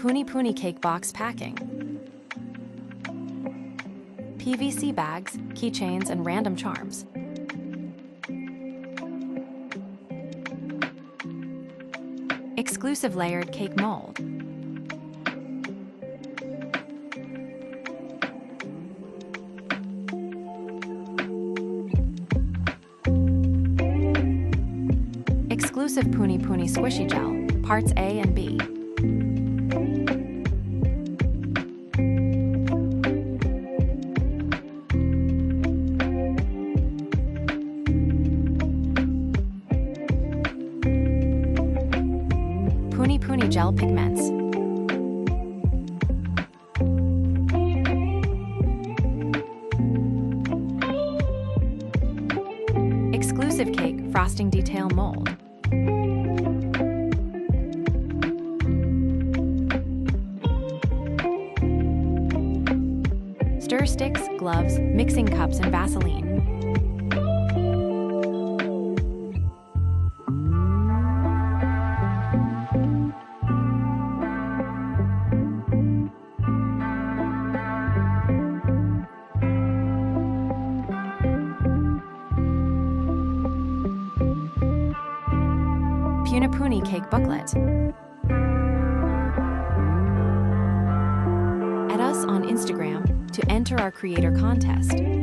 PuniPuni cake box packing. PVC bags, keychains, and random charms. Exclusive layered cake mold. Exclusive PuniPuni squishy gel, parts A and B. PuniPuni gel pigments. Exclusive cake frosting detail mold. Stir sticks, gloves, mixing cups, and Vaseline. PuniPuni cake booklet. Add us on Instagram to enter our creator contest.